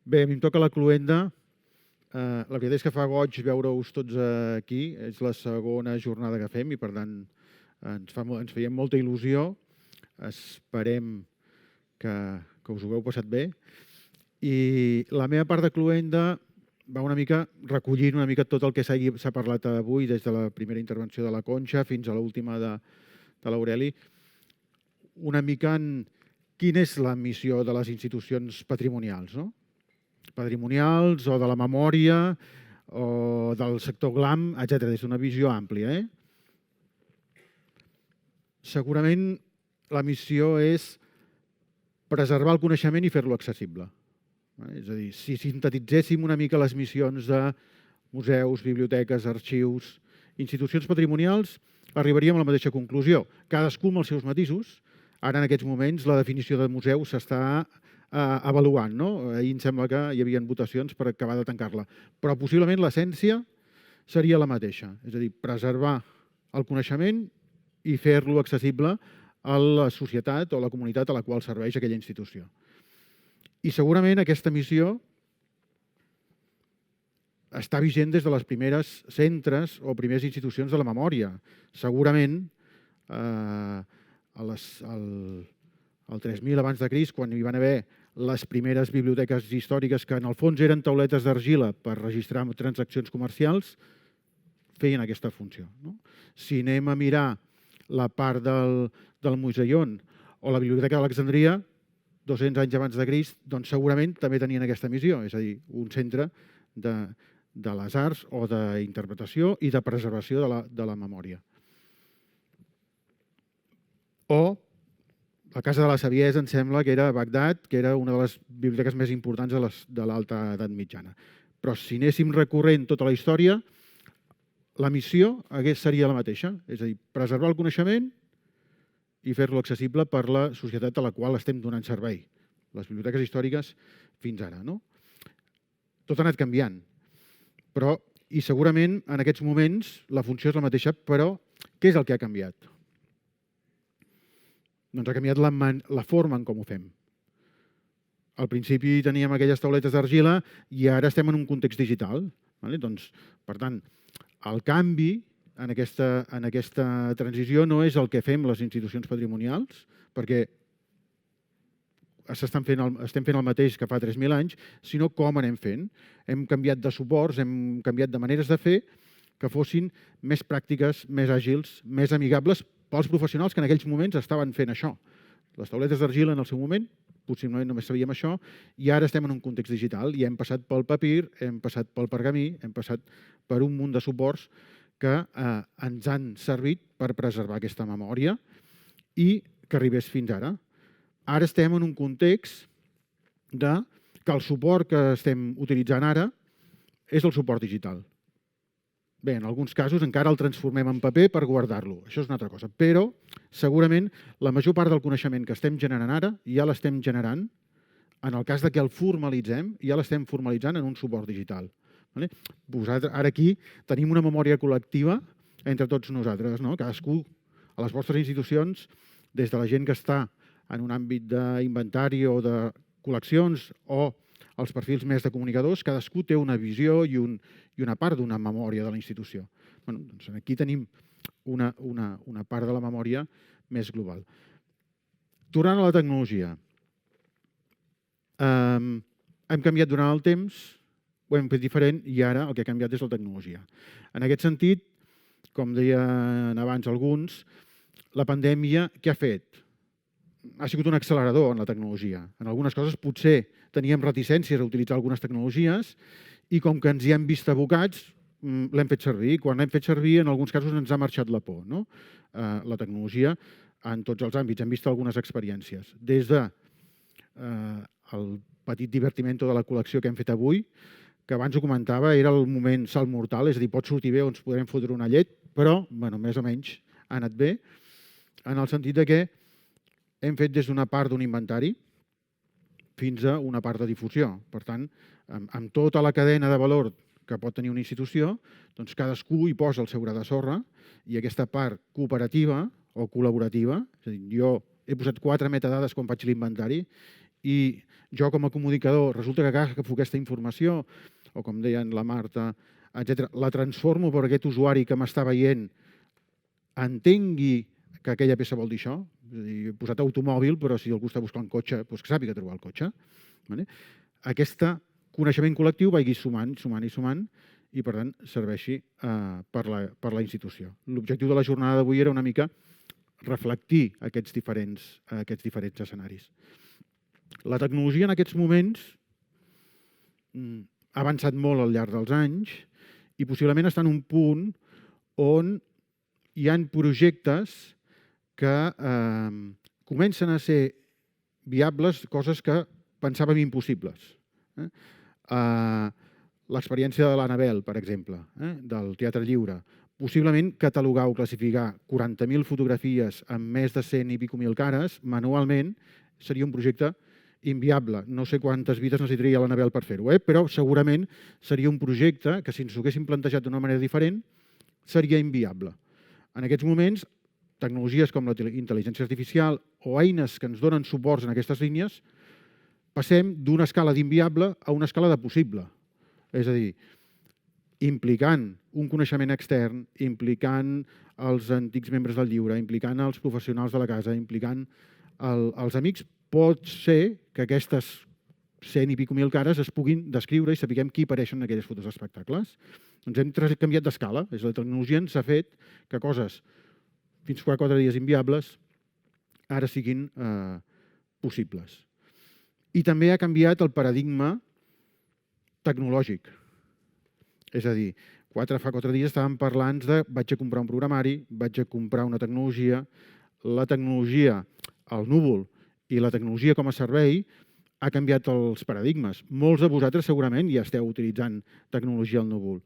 Bé, a mi em toca la cloenda. La veritat és que fa goig veure-us tots aquí. És la segona jornada que fem i, per tant, ens feia molta il·lusió. Esperem que us ho hagueu passat bé. I la meva part de cloenda va una mica recollint una mica tot el que s'ha parlat avui, des de la primera intervenció de la Conxa fins a l'última de l'Aureli, una mica en quina és la missió de les institucions patrimonials, no? Patrimonials o de la memòria o del sector GLAM, etc. Des d'una visió àmplia. Segurament la missió és preservar el coneixement i fer-lo accessible. És a dir, si sintetitzéssim una mica les missions de museus, biblioteques, arxius, institucions patrimonials, arribaríem a la mateixa conclusió. Cadascú amb els seus matisos. Ara, en aquests moments, la definició de museu s'està avaluant. Ahir em sembla que hi havia votacions per acabar de tancar-la. Però possiblement l'essència seria la mateixa. És a dir, preservar el coneixement i fer-lo accessible a la societat o a la comunitat a la qual serveix aquella institució. I segurament aquesta missió està vigent des de les primeres centres o primeres institucions de la memòria. Segurament, al 3000 abans de Crist, quan hi van haver les primeres biblioteques històriques que en el fons eren tauletes d'argila per registrar transaccions comercials, feien aquesta funció. Si anem a mirar la part del Museion o la Biblioteca d'Alexandria, 200 anys abans de Crist, doncs segurament també tenien aquesta missió, és a dir, un centre de les arts o d'interpretació i de preservació de la memòria. O la Casa de la Saviesa, em sembla que era a Bagdad, que era una de les biblioteques més importants de l'Alta Edat Mitjana. Però si anéssim recorrent tota la història, la missió seria la mateixa, és a dir, preservar el coneixement i fer-lo accessible per la societat a la qual estem donant servei. Les biblioteques històriques fins ara. Tot ha anat canviant. I segurament en aquests moments la funció és la mateixa, però què és el que ha canviat? Doncs ha canviat la forma en com ho fem. Al principi teníem aquelles tauletes d'argila i ara estem en un context digital. Per tant, el canvi en aquesta transició no és el que fem les institucions patrimonials, perquè estem fent el mateix que fa 3.000 anys, sinó com anem fent. Hem canviat de suports, hem canviat de maneres de fer que fossin més pràctiques, més àgils, més amigables pels professionals que en aquells moments estaven fent això. Les tauletes d'argila en el seu moment, possiblement només sabíem això, i ara estem en un context digital i hem passat pel papir, hem passat pel pergamí, hem passat per un munt de suports que ens han servit per preservar aquesta memòria i que arribés fins ara. Ara estem en un context que el suport que estem utilitzant ara és el suport digital. Bé, en alguns casos encara el transformem en paper per guardar-lo. Això és una altra cosa. Però, segurament, la major part del coneixement que estem generant ara ja l'estem generant, en el cas que el formalitzem, ja l'estem formalitzant en un suport digital. Ara aquí tenim una memòria col·lectiva entre tots nosaltres. Cadascú, a les vostres institucions, des de la gent que està en un àmbit d'inventari o de col·leccions o els perfils més de comunicadors, cadascú té una visió i una part d'una memòria de la institució. Aquí tenim una part de la memòria més global. Tornant a la tecnologia. Hem canviat durant el temps, ho hem fet diferent i ara el que ha canviat és la tecnologia. En aquest sentit, com deien abans alguns, la pandèmia què ha fet? Ha sigut un accelerador en la tecnologia. En algunes coses potser teníem reticències a utilitzar algunes tecnologies i com que ens hi hem vist abocats, l'hem fet servir. Quan l'hem fet servir, en alguns casos ens ha marxat la por. La tecnologia, en tots els àmbits, hem vist algunes experiències. Des del petit divertiment de la col·lecció que hem fet avui, que abans ho comentava, era el moment salt mortal, és a dir, pot sortir bé o ens podrem fotre una llet, però, més o menys, ha anat bé, en el sentit que hem fet des d'una part d'un inventari fins a una part de difusió. Per tant, amb tota la cadena de valor que pot tenir una institució, doncs cadascú hi posa el seu gra de sorra i aquesta part cooperativa o col·laborativa, és a dir, jo he posat 4 metadades quan faig l'inventari i jo com a comunicador resulta que agafo aquesta informació, o com deien la Marta, etc., la transformo per aquest usuari que m'està veient, entengui que aquella peça vol dir això. És a dir, he posat automòbil, però si algú està buscant cotxe, doncs que sàpiga trobar el cotxe. Aquest coneixement col·lectiu vagi sumant i, per tant, serveixi per la institució. L'objectiu de la jornada d'avui era una mica reflectir aquests diferents escenaris. La tecnologia en aquests moments ha avançat molt al llarg dels anys i possiblement està en un punt on hi ha projectes que comencen a ser viables, coses que pensàvem impossibles. L'experiència de l'Anabel, per exemple, del Teatre Lliure. Possiblement catalogar o classificar 40.000 fotografies amb més de 100 i pico mil cares manualment seria un projecte inviable. No sé quantes vides necessitaria l'Anabel per fer-ho, però segurament seria un projecte que, si ens ho haguéssim plantejat d'una manera diferent, seria inviable. En aquests moments, tecnologies com la intel·ligència artificial o eines que ens donen suports en aquestes línies, passem d'una escala d'inviable a una escala de possible. És a dir, implicant un coneixement extern, implicant els antics membres del lliure, implicant els professionals de la casa, implicant els amics, pot ser que aquestes 100 i pico mil cares es puguin descriure i sapiguem qui apareixen en aquelles fotos d'espectacles. Ens hem canviat d'escala. La tecnologia ens ha fet que coses fins fa 4 dies inviables ara siguin possibles. I també ha canviat el paradigma tecnològic. És a dir, fa 4 dies estàvem parlant de vaig a comprar un programari, vaig a comprar una tecnologia, la tecnologia, el núvol i la tecnologia com a servei ha canviat els paradigmes. Molts de vosaltres segurament ja esteu utilitzant tecnologia al núvol.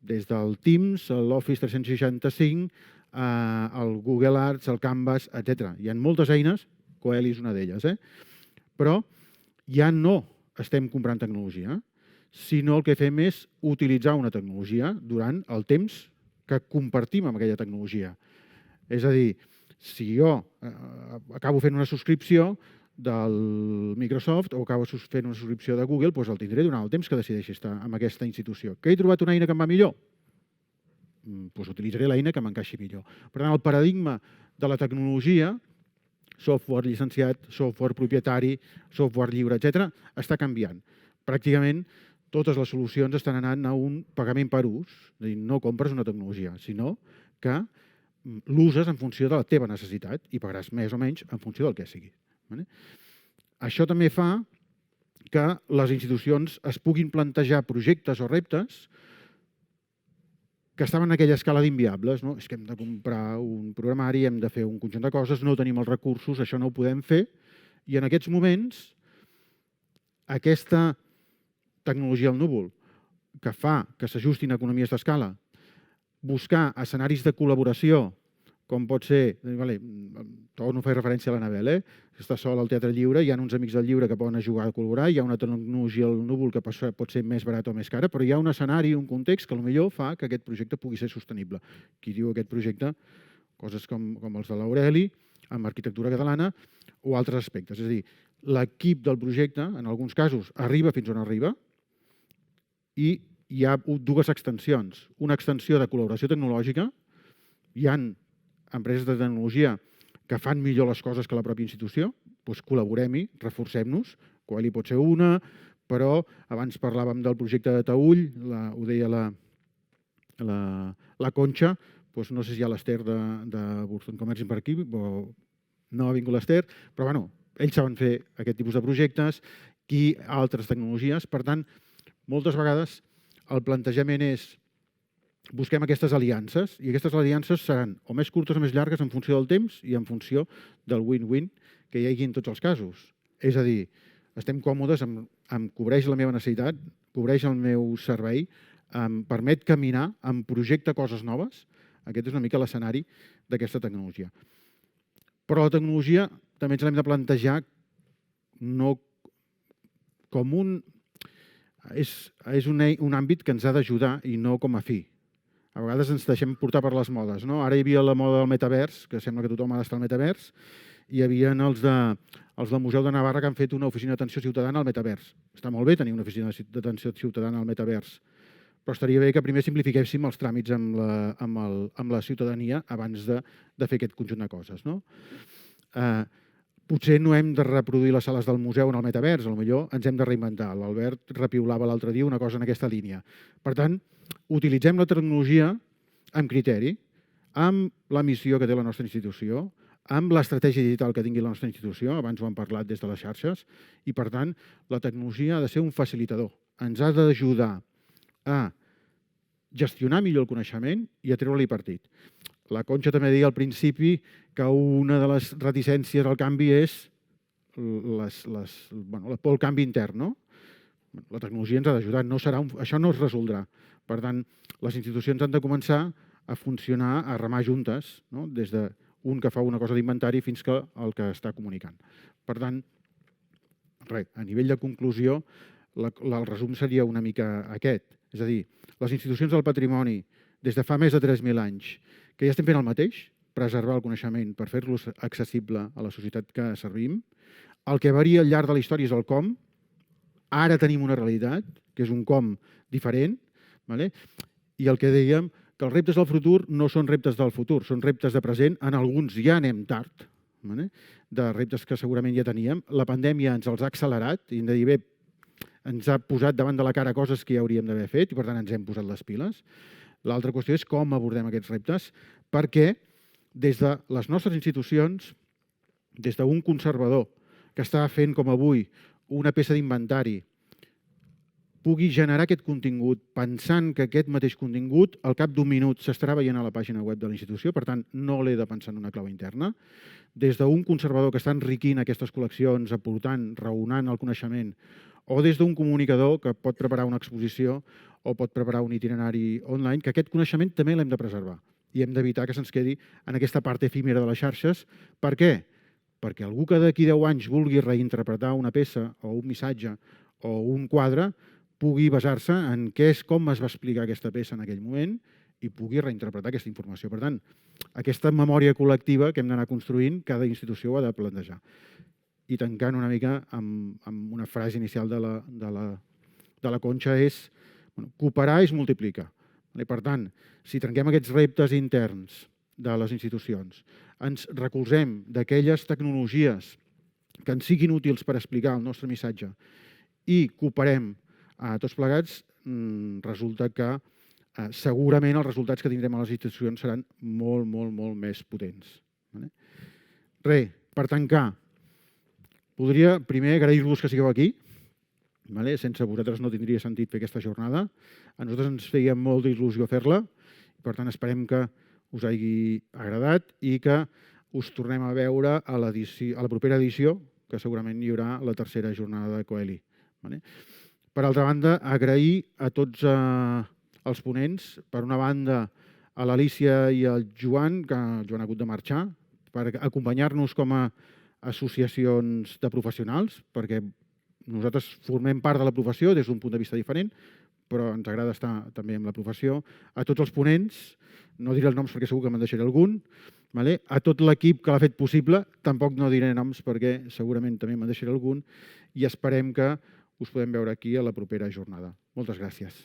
Des del Teams, l'Office 365, el Google Arts, el Canvas, etc. Hi ha moltes eines, Coeli és una d'elles, però ja no estem comprant tecnologia, sinó el que fem és utilitzar una tecnologia durant el temps que compartim amb aquella tecnologia. És a dir, si jo acabo fent una subscripció del Microsoft o acabo fent una subscripció de Google, doncs el tindré durant el temps que decideixi estar en aquesta institució. Que he trobat una eina que em va millor? Doncs utilitzaré l'eina que m'encaixi millor. Per tant, el paradigma de la tecnologia, software llicenciat, software propietari, software lliure, etc., està canviant. Pràcticament totes les solucions estan anant a un pagament per ús, és a dir, no compres una tecnologia, sinó que l'uses en funció de la teva necessitat i pagaràs més o menys en funció del que sigui. Això també fa que les institucions es puguin plantejar projectes o reptes que estaven en aquella escala d'inviables. És que hem de comprar un programari, hem de fer un conjunt de coses, no tenim els recursos, això no ho podem fer, i en aquests moments aquesta tecnologia al núvol que fa que s'ajustin economies d'escala, buscar escenaris de col·laboració, com pot ser, torno a fer referència a l'Anabel, està sol al Teatre Lliure, hi ha uns amics del lliure que poden jugar a col·laborar, hi ha una tecnologia al núvol que pot ser més barat o més cara, però hi ha un escenari, un context que potser fa que aquest projecte pugui ser sostenible. Qui diu aquest projecte? Coses com els de l'Aureli, amb arquitectura catalana, o altres aspectes. És a dir, l'equip del projecte, en alguns casos, arriba fins on arriba i hi ha dues extensions. Una extensió de col·laboració tecnològica. Hi ha empreses de tecnologia que fan millor les coses que la pròpia institució, doncs col·laborem-hi, reforcem-nos. Coeli pot ser una, però abans parlàvem del projecte de Taüll, ho deia la Conxa, doncs no sé si hi ha l'Ester de Boston Comerç per aquí, no ha vingut l'Ester, però bueno, ells saben fer aquest tipus de projectes, i altres tecnologies. Per tant, moltes vegades el plantejament és busquem aquestes aliances i aquestes aliances seran o més curtes o més llargues en funció del temps i en funció del win-win que hi hagi en tots els casos. És a dir, estem còmodes, em cobreix la meva necessitat, cobreix el meu servei, em permet caminar, em projecta coses noves. Aquest és una mica l'escenari d'aquesta tecnologia. Però la tecnologia també ens l'hem de plantejar no com un... És un àmbit que ens ha d'ajudar i no com a fi. A vegades ens deixem portar per les modes. Ara hi havia la moda del metavers, que sembla que tothom ha d'estar al metavers, hi havia els els del Museu de Navarra que han fet una oficina d'atenció ciutadana al metavers. Està molt bé tenir una oficina d'atenció ciutadana al metavers, però estaria bé que primer simplifiquéssim els tràmits amb la ciutadania abans de fer aquest conjunt de coses. No? Potser no hem de reproduir les sales del museu en el metavers, potser ens hem de reinventar. L'Albert repiulava l'altre dia una cosa en aquesta línia. Per tant, utilitzem la tecnologia amb criteri, amb la missió que té la nostra institució, amb l'estratègia digital que tingui la nostra institució, abans ho hem parlat des de les xarxes, i per tant, la tecnologia ha de ser un facilitador. Ens ha d'ajudar a gestionar millor el coneixement i a treure-li partit. La Conxa també deia al principi que una de les reticències al canvi és el por al canvi intern. No? La tecnologia ens ha d'ajudar, això no es resoldrà. Per tant, les institucions han de començar a funcionar, a remar juntes, no? Des d'un que fa una cosa d'inventari fins que el que està comunicant. Per tant, a nivell de conclusió, el resum seria una mica aquest. És a dir, les institucions del patrimoni, des de fa més de 3.000 anys, que ja estem fent el mateix, preservar el coneixement per fer-lo accessible a la societat que servim. El que varia al llarg de la història és el com. Ara tenim una realitat, que és un com diferent, i el que dèiem, que els reptes del futur no són reptes del futur, són reptes de present. En alguns ja anem tard, de reptes que segurament ja teníem. La pandèmia ens els ha accelerat i hem de dir, bé, ens ha posat davant de la cara coses que ja hauríem d'haver fet i per tant ens hem posat les piles. L'altra qüestió és com abordem aquests reptes, perquè des de les nostres institucions, des d'un conservador que està fent com avui una peça d'inventari, pugui generar aquest contingut pensant que aquest mateix contingut al cap d'un minut s'estarà veient a la pàgina web de la institució, per tant no l'he de pensar en una clau interna, des d'un conservador que està enriquint aquestes col·leccions, aportant, raonant el coneixement, o des d'un comunicador que pot preparar una exposició o pot preparar un itinerari online, que aquest coneixement també l'hem de preservar i hem d'evitar que se'ns quedi en aquesta part efímera de les xarxes. Per què? Perquè algú que d'aquí 10 anys vulgui reinterpretar una peça o un missatge o un quadre pugui basar-se en com es va explicar aquesta peça en aquell moment i pugui reinterpretar aquesta informació. Per tant, aquesta memòria col·lectiva que hem d'anar construint, cada institució ho ha de plantejar. I tancant una mica amb una frase inicial de la Conxa és cooperar es multiplica. Per tant, si trenquem aquests reptes interns de les institucions, ens recolzem d'aquelles tecnologies que ens siguin útils per explicar el nostre missatge i cooperem a tots plegats, resulta que segurament els resultats que tindrem a les institucions seran molt, molt, molt més potents. Res, per tancar, podria primer agrair-vos que sigueu aquí. Sense vosaltres no tindria sentit fer aquesta jornada. A nosaltres ens feia molta il·lusió fer-la, per tant esperem que us hagi agradat i que us tornem a veure a la propera edició, que segurament hi haurà la tercera jornada de Coeli. Per altra banda, agrair a tots els ponents, per una banda a l'Alícia i al Joan, que el Joan ha hagut de marxar, per acompanyar-nos com a associacions de professionals, perquè nosaltres formem part de la professió des d'un punt de vista diferent, però ens agrada estar també amb la professió. A tots els ponents, no diré els noms perquè segur que me'n deixaré algun, a tot l'equip que l'ha fet possible, tampoc no diré noms perquè segurament també me'n deixaré algun, i esperem que us podem veure aquí a la propera jornada. Moltes gràcies.